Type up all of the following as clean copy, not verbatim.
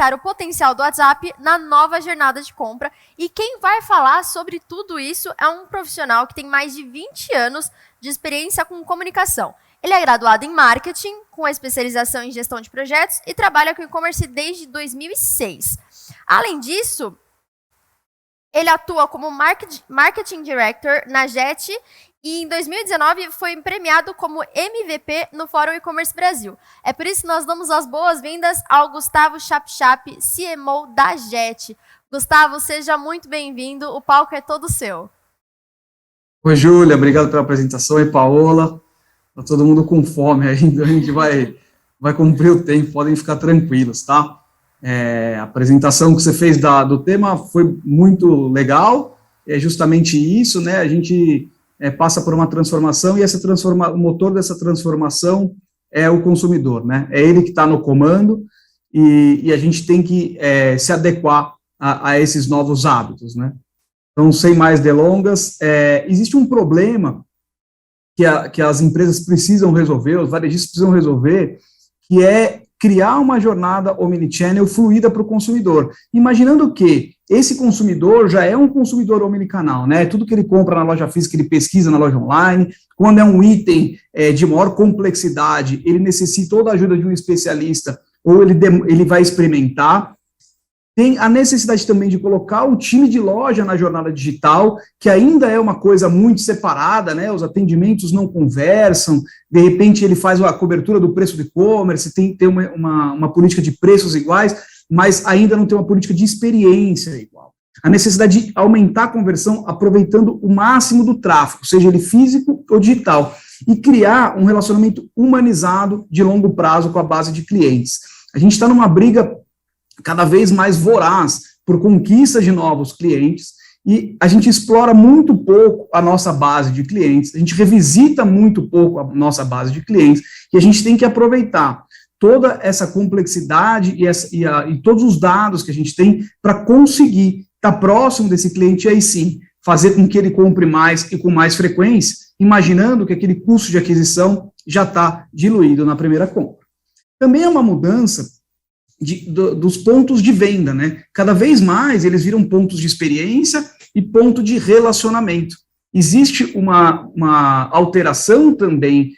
aproveitar o potencial do WhatsApp na nova jornada de compra. E quem vai falar sobre tudo isso é um profissional que tem mais de 20 anos de experiência com comunicação. Ele é graduado em marketing, com especialização em gestão de projetos e trabalha com e-commerce desde 2006. Além disso, ele atua como Marketing Director na JET e em 2019 foi premiado como MVP no Fórum E-Commerce Brasil. É por isso que nós damos as boas-vindas ao Gustavo Chapchap, CMO da JET. Gustavo, seja muito bem-vindo, o palco é todo seu. Oi, Júlia, obrigado pela apresentação. Oi, Paola. Está todo mundo com fome ainda, a gente vai cumprir o tempo, podem ficar tranquilos, tá? A apresentação que você fez do tema foi muito legal, é justamente isso, né? A gente passa por uma transformação e o motor dessa transformação é o consumidor, né? É ele que está no comando e a gente tem que se adequar a esses novos hábitos, né? Então, sem mais delongas, existe um problema que as empresas precisam resolver, os varejistas precisam resolver, que é criar uma jornada omnichannel fluida para o consumidor, imaginando que esse consumidor já é um consumidor omnicanal, né? Tudo que ele compra na loja física, ele pesquisa na loja online. Quando é um item de maior complexidade, ele necessita ou da ajuda de um especialista, ou ele vai experimentar. Tem a necessidade também de colocar o time de loja na jornada digital, que ainda é uma coisa muito separada, né? Os atendimentos não conversam, de repente ele faz a cobertura do preço do e-commerce, tem uma política de preços iguais, mas ainda não tem uma política de experiência igual. A necessidade de aumentar a conversão aproveitando o máximo do tráfego, seja ele físico ou digital, e criar um relacionamento humanizado de longo prazo com a base de clientes. A gente está numa briga cada vez mais voraz por conquista de novos clientes, e a gente explora muito pouco a nossa base de clientes, a gente revisita muito pouco a nossa base de clientes, e a gente tem que aproveitar toda essa complexidade e todos os dados que a gente tem para conseguir estar próximo desse cliente e aí sim fazer com que ele compre mais e com mais frequência, imaginando que aquele custo de aquisição já está diluído na primeira compra. Também é uma mudança dos pontos de venda, né? Cada vez mais eles viram pontos de experiência e ponto de relacionamento. Existe uma alteração também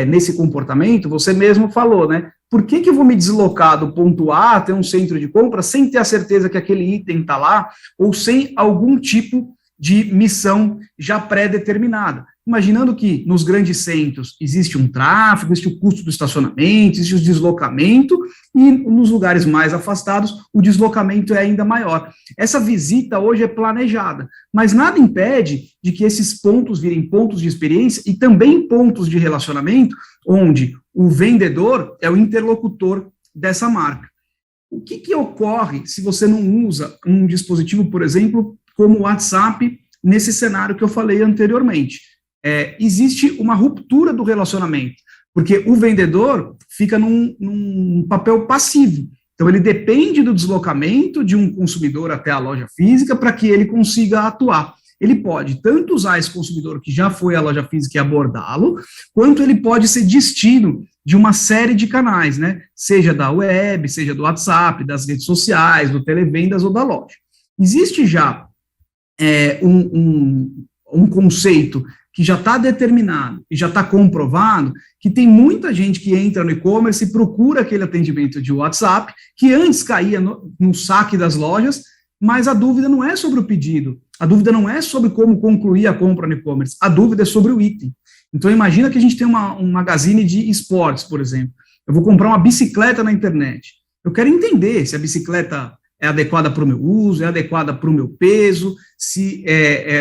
nesse comportamento, você mesmo falou, né? Por que eu vou me deslocar do ponto A até um centro de compra sem ter a certeza que aquele item está lá, ou sem algum tipo de missão já pré-determinada? Imaginando que nos grandes centros existe um tráfego, existe o custo do estacionamento, existe o deslocamento, e nos lugares mais afastados o deslocamento é ainda maior. Essa visita hoje é planejada, mas nada impede de que esses pontos virem pontos de experiência e também pontos de relacionamento, onde o vendedor é o interlocutor dessa marca. O que ocorre se você não usa um dispositivo, por exemplo, como o WhatsApp, nesse cenário que eu falei anteriormente? Existe uma ruptura do relacionamento, porque o vendedor fica num papel passivo. Então, ele depende do deslocamento de um consumidor até a loja física para que ele consiga atuar. Ele pode tanto usar esse consumidor que já foi à loja física e abordá-lo, quanto ele pode ser destino de uma série de canais, né? Seja da web, seja do WhatsApp, das redes sociais, do televendas ou da loja. Existe já um conceito que já está determinado e já está comprovado, que tem muita gente que entra no e-commerce e procura aquele atendimento de WhatsApp, que antes caía no saque das lojas, mas a dúvida não é sobre o pedido, a dúvida não é sobre como concluir a compra no e-commerce, a dúvida é sobre o item. Então, imagina que a gente tem um magazine de esportes, por exemplo. Eu vou comprar uma bicicleta na internet. Eu quero entender se a bicicleta é adequada para o meu uso, é adequada para o meu peso,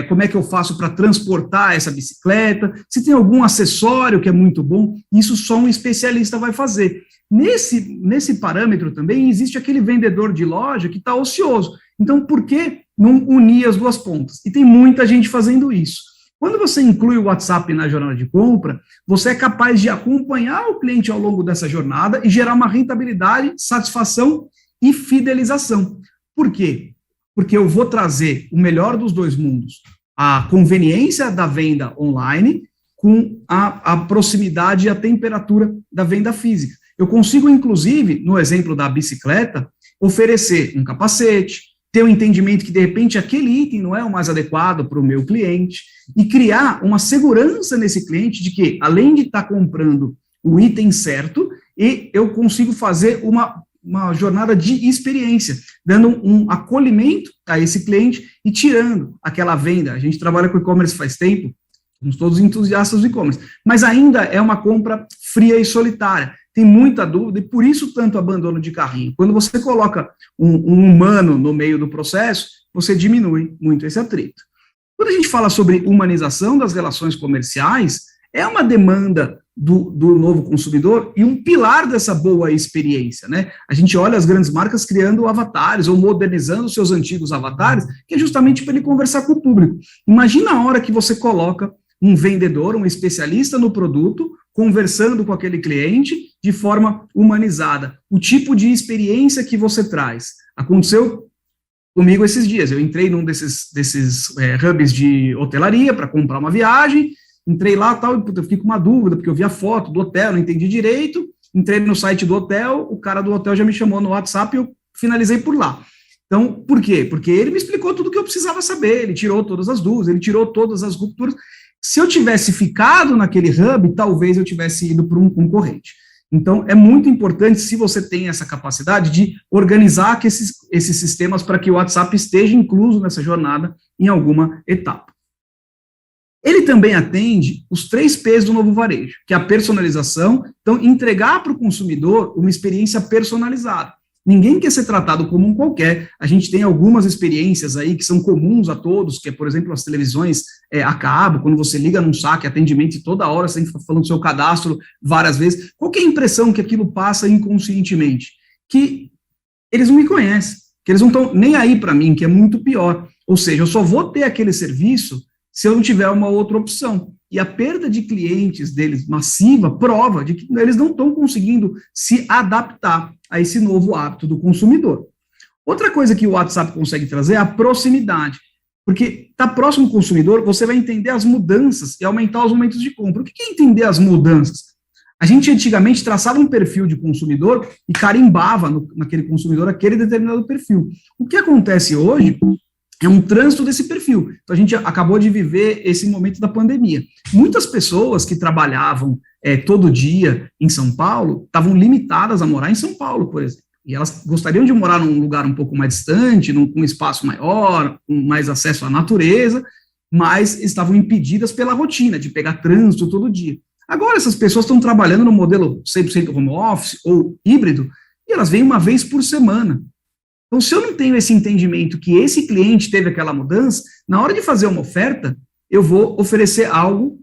como é que eu faço para transportar essa bicicleta, se tem algum acessório que é muito bom, isso só um especialista vai fazer. Nesse parâmetro também existe aquele vendedor de loja que está ocioso. Então, por que não unir as duas pontas? E tem muita gente fazendo isso. Quando você inclui o WhatsApp na jornada de compra, você é capaz de acompanhar o cliente ao longo dessa jornada e gerar uma rentabilidade, satisfação e fidelização. Por quê? Porque eu vou trazer o melhor dos dois mundos, a conveniência da venda online com a proximidade e a temperatura da venda física. Eu consigo, inclusive, no exemplo da bicicleta, oferecer um capacete, ter um entendimento que, de repente, aquele item não é o mais adequado para o meu cliente, e criar uma segurança nesse cliente de que, além de estar comprando o item certo, e eu consigo fazer uma jornada de experiência, dando um acolhimento a esse cliente e tirando aquela venda. A gente trabalha com e-commerce faz tempo, somos todos entusiastas do e-commerce, mas ainda é uma compra fria e solitária. Tem muita dúvida e por isso tanto abandono de carrinho. Quando você coloca um humano no meio do processo, você diminui muito esse atrito. Quando a gente fala sobre humanização das relações comerciais, é uma demanda do novo consumidor e um pilar dessa boa experiência, né? A gente olha as grandes marcas criando avatares ou modernizando seus antigos avatares, que é justamente para ele conversar com o público. Imagina a hora que você coloca um vendedor, um especialista no produto, conversando com aquele cliente de forma humanizada. O tipo de experiência que você traz. Aconteceu comigo esses dias. Eu entrei num desses hubs de hotelaria para comprar uma viagem, entrei lá tal, e eu fiquei com uma dúvida, porque eu vi a foto do hotel, não entendi direito, entrei no site do hotel, o cara do hotel já me chamou no WhatsApp e eu finalizei por lá. Então, por quê? Porque ele me explicou tudo o que eu precisava saber, ele tirou todas as dúvidas, ele tirou todas as rupturas. Se eu tivesse ficado naquele hub, talvez eu tivesse ido para um concorrente. Então, é muito importante, se você tem essa capacidade, de organizar esses sistemas para que o WhatsApp esteja incluso nessa jornada em alguma etapa. Ele também atende os 3 P's do novo varejo, que é a personalização, então, entregar para o consumidor uma experiência personalizada. Ninguém quer ser tratado como um qualquer. A gente tem algumas experiências aí que são comuns a todos, que é, por exemplo, as televisões a cabo, quando você liga num saque, atendimento e toda hora você tem que ficar falando do seu cadastro várias vezes. Qual que é a impressão que aquilo passa inconscientemente? Que eles não me conhecem, que eles não estão nem aí para mim, que é muito pior. Ou seja, eu só vou ter aquele serviço se eu não tiver uma outra opção. E a perda de clientes deles massiva prova de que eles não estão conseguindo se adaptar a esse novo hábito do consumidor. Outra coisa que o WhatsApp consegue trazer é a proximidade, porque está próximo do consumidor, você vai entender as mudanças e aumentar os momentos de compra. O que é entender as mudanças? A gente antigamente traçava um perfil de consumidor e carimbava naquele consumidor aquele determinado perfil. O que acontece hoje é um trânsito desse perfil. Então, a gente acabou de viver esse momento da pandemia. Muitas pessoas que trabalhavam todo dia em São Paulo estavam limitadas a morar em São Paulo, por exemplo. E elas gostariam de morar num lugar um pouco mais distante, com um espaço maior, com mais acesso à natureza, mas estavam impedidas pela rotina de pegar trânsito todo dia. Agora, essas pessoas estão trabalhando no modelo 100% home office ou híbrido, e elas vêm uma vez por semana. Então, se eu não tenho esse entendimento que esse cliente teve aquela mudança, na hora de fazer uma oferta, eu vou oferecer algo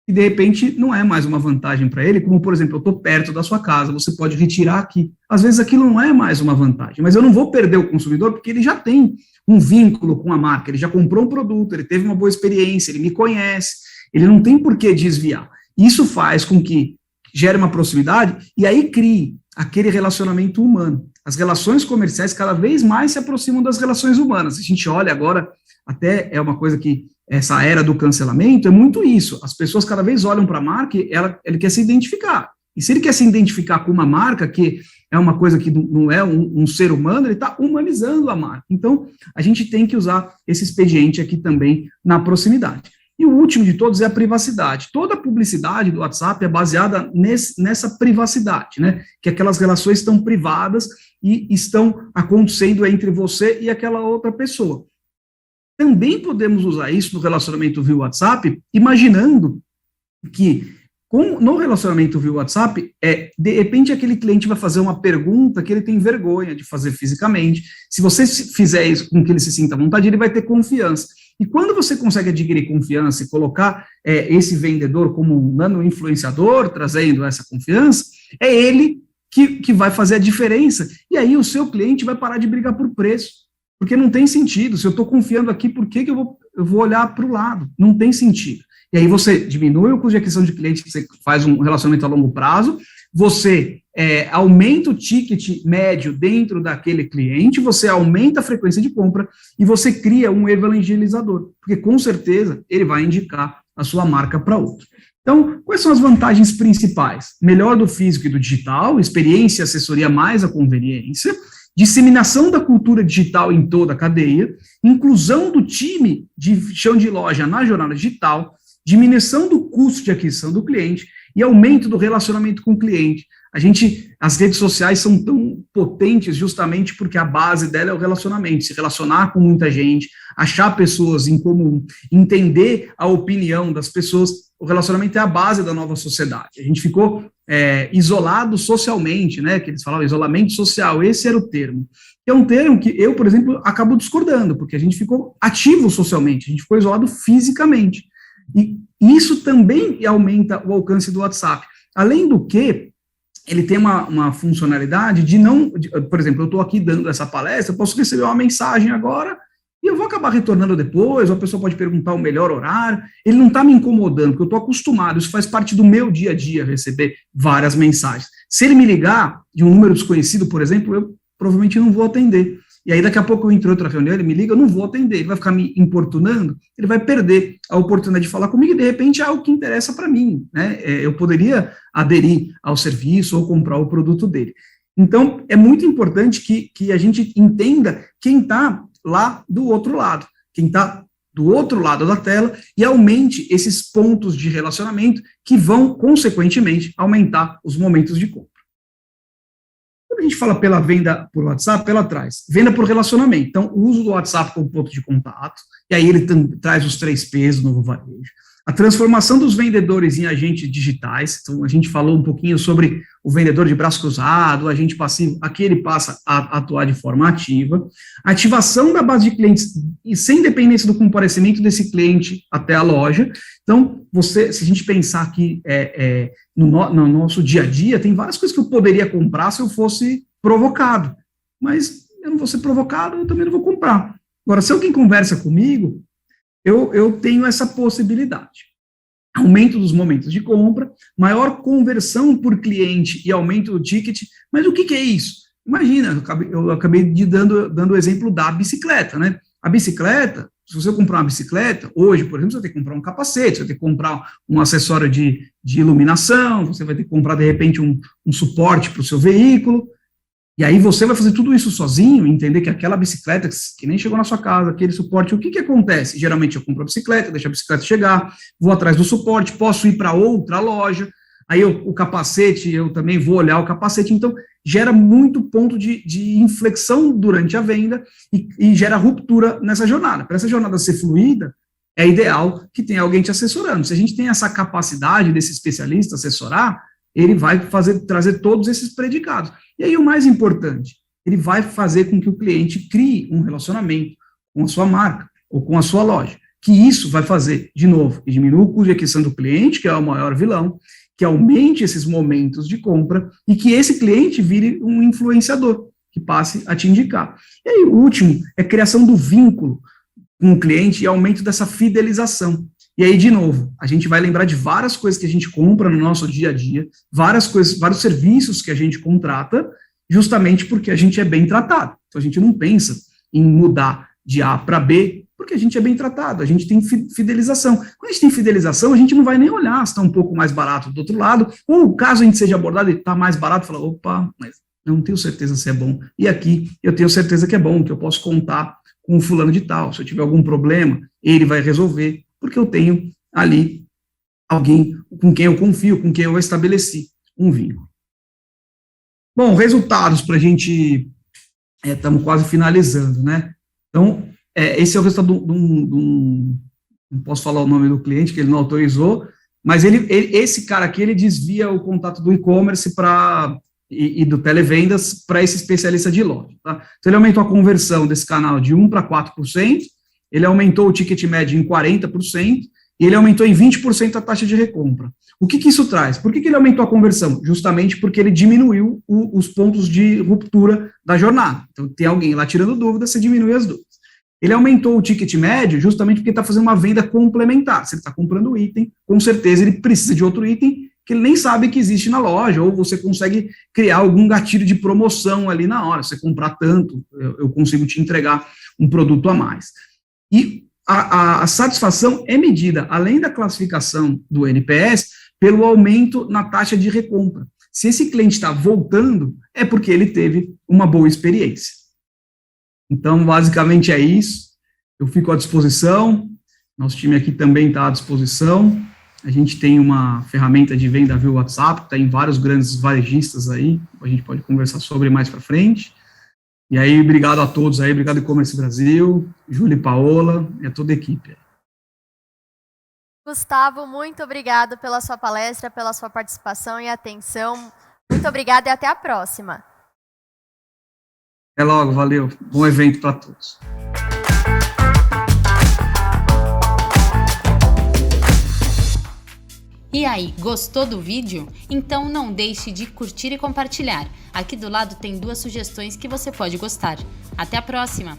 que, de repente, não é mais uma vantagem para ele, como, por exemplo, eu estou perto da sua casa, você pode retirar aqui. Às vezes, aquilo não é mais uma vantagem, mas eu não vou perder o consumidor, porque ele já tem um vínculo com a marca, ele já comprou um produto, ele teve uma boa experiência, ele me conhece, ele não tem por que desviar. Isso faz com que gere uma proximidade e aí crie aquele relacionamento humano. As relações comerciais cada vez mais se aproximam das relações humanas. A gente olha agora, até é uma coisa que essa era do cancelamento é muito isso. As pessoas cada vez olham para a marca e ele quer se identificar. E se ele quer se identificar com uma marca que é uma coisa que não é um ser humano, ele está humanizando a marca. Então, a gente tem que usar esse expediente aqui também na proximidade. E o último de todos é a privacidade. Toda a publicidade do WhatsApp é baseada nessa privacidade, né? Que aquelas relações estão privadas e estão acontecendo entre você e aquela outra pessoa. Também podemos usar isso no relacionamento via WhatsApp, imaginando que no relacionamento via WhatsApp, de repente aquele cliente vai fazer uma pergunta que ele tem vergonha de fazer fisicamente. Se você fizer isso com que ele se sinta à vontade, ele vai ter confiança. E quando você consegue adquirir confiança e colocar esse vendedor como um nano-influenciador, trazendo essa confiança, é ele que vai fazer a diferença. E aí o seu cliente vai parar de brigar por preço, porque não tem sentido. Se eu estou confiando aqui, por que eu vou olhar para o lado? Não tem sentido. E aí você diminui o custo de aquisição de cliente, você faz um relacionamento a longo prazo, você aumenta o ticket médio dentro daquele cliente, você aumenta a frequência de compra e você cria um evangelizador, porque com certeza ele vai indicar a sua marca para outro. Então, quais são as vantagens principais? Melhor do físico e do digital, experiência e assessoria mais a conveniência, disseminação da cultura digital em toda a cadeia, inclusão do time de chão de loja na jornada digital, diminuição do custo de aquisição do cliente e aumento do relacionamento com o cliente. As redes sociais são tão potentes justamente porque a base dela é o relacionamento, se relacionar com muita gente, achar pessoas em comum, entender a opinião das pessoas. O relacionamento é a base da nova sociedade. A gente ficou isolado socialmente, né, que eles falavam isolamento social, esse era o termo. É um termo que eu, por exemplo, acabo discordando, porque a gente ficou ativo socialmente, a gente ficou isolado fisicamente. E isso também aumenta o alcance do WhatsApp. Além do que, ele tem uma funcionalidade por exemplo, eu estou aqui dando essa palestra, eu posso receber uma mensagem agora e eu vou acabar retornando depois, ou a pessoa pode perguntar o melhor horário, ele não está me incomodando, porque eu estou acostumado, isso faz parte do meu dia a dia, receber várias mensagens. Se ele me ligar de um número desconhecido, por exemplo, eu provavelmente não vou atender. E aí, daqui a pouco eu entro em outra reunião, ele me liga, eu não vou atender, ele vai ficar me importunando, ele vai perder a oportunidade de falar comigo, e de repente é algo que interessa para mim, né? Eu poderia aderir ao serviço ou comprar o produto dele. Então, é muito importante que a gente entenda quem está lá do outro lado, quem está do outro lado da tela, e aumente esses pontos de relacionamento que vão, consequentemente, aumentar os momentos de compra. Quando a gente fala pela venda por WhatsApp, ela traz venda por relacionamento. Então, o uso do WhatsApp como ponto de contato, e aí ele traz os 3 Ps do novo varejo. A transformação dos vendedores em agentes digitais. Então, a gente falou um pouquinho sobre o vendedor de braço cruzado, o agente passivo, aqui ele passa a atuar de forma ativa. A ativação da base de clientes, e sem dependência do comparecimento desse cliente até a loja. Então, se a gente pensar que no nosso dia a dia, tem várias coisas que eu poderia comprar se eu fosse provocado, mas eu não vou ser provocado, eu também não vou comprar. Agora, se alguém conversa comigo, eu tenho essa possibilidade. Aumento dos momentos de compra, maior conversão por cliente e aumento do ticket, mas o que é isso? Imagina, eu acabei dando o exemplo da bicicleta, né? A bicicleta, se você comprar uma bicicleta, hoje, por exemplo, você vai ter que comprar um capacete, você vai ter que comprar um acessório de iluminação, você vai ter que comprar, de repente, um suporte para o seu veículo, e aí você vai fazer tudo isso sozinho, entender que aquela bicicleta, que nem chegou na sua casa, aquele suporte, o que acontece? Geralmente eu compro a bicicleta, deixo a bicicleta chegar, vou atrás do suporte, posso ir para outra loja, aí o capacete, eu também vou olhar o capacete, então gera muito ponto de inflexão durante a venda e gera ruptura nessa jornada. Para essa jornada ser fluida, é ideal que tenha alguém te assessorando. Se a gente tem essa capacidade desse especialista assessorar, ele vai trazer todos esses predicados. E aí o mais importante, ele vai fazer com que o cliente crie um relacionamento com a sua marca ou com a sua loja, que isso vai fazer, de novo, que diminua o custo de aquisição do cliente, que é o maior vilão, que aumente esses momentos de compra e que esse cliente vire um influenciador, que passe a te indicar. E aí o último é criação do vínculo com o cliente e aumento dessa fidelização. E aí, de novo, a gente vai lembrar de várias coisas que a gente compra no nosso dia a dia, várias coisas, vários serviços que a gente contrata, justamente porque a gente é bem tratado. Então, a gente não pensa em mudar de A para B, porque a gente é bem tratado, a gente tem fidelização. Quando a gente tem fidelização, a gente não vai nem olhar se está um pouco mais barato do outro lado, ou caso a gente seja abordado e está mais barato, fala, opa, mas eu não tenho certeza se é bom. E aqui, eu tenho certeza que é bom, que eu posso contar com o fulano de tal. Se eu tiver algum problema, ele vai resolver, porque eu tenho ali alguém com quem eu confio, com quem eu estabeleci um vínculo. Bom, resultados para a gente, estamos quase finalizando, né? Então, esse é o resultado não posso falar o nome do cliente, que ele não autorizou, mas esse cara aqui, ele desvia o contato do e-commerce e do televendas para esse especialista de loja, tá? Então, ele aumentou a conversão desse canal de 1% para 4%, ele aumentou o ticket médio em 40%, e ele aumentou em 20% a taxa de recompra. O que isso traz? Por que ele aumentou a conversão? Justamente porque ele diminuiu os pontos de ruptura da jornada. Então, tem alguém lá tirando dúvidas, você diminui as dúvidas. Ele aumentou o ticket médio justamente porque está fazendo uma venda complementar. Se ele está comprando o item, com certeza ele precisa de outro item que ele nem sabe que existe na loja, ou você consegue criar algum gatilho de promoção ali na hora. Se você comprar tanto, eu consigo te entregar um produto a mais. E a satisfação é medida, além da classificação do NPS, pelo aumento na taxa de recompra. Se esse cliente está voltando, é porque ele teve uma boa experiência. Então, basicamente é isso. Eu fico à disposição. Nosso time aqui também está à disposição. A gente tem uma ferramenta de venda via WhatsApp, que está em vários grandes varejistas aí. A gente pode conversar sobre mais para frente. E aí, obrigado a todos aí. Obrigado, E-Commerce Brasil, Júlia e Paola, e a toda a equipe. Gustavo, muito obrigado pela sua palestra, pela sua participação e atenção. Muito obrigada e até a próxima. Até logo, valeu. Bom evento para todos. E aí, gostou do vídeo? Então não deixe de curtir e compartilhar. Aqui do lado tem 2 sugestões que você pode gostar. Até a próxima!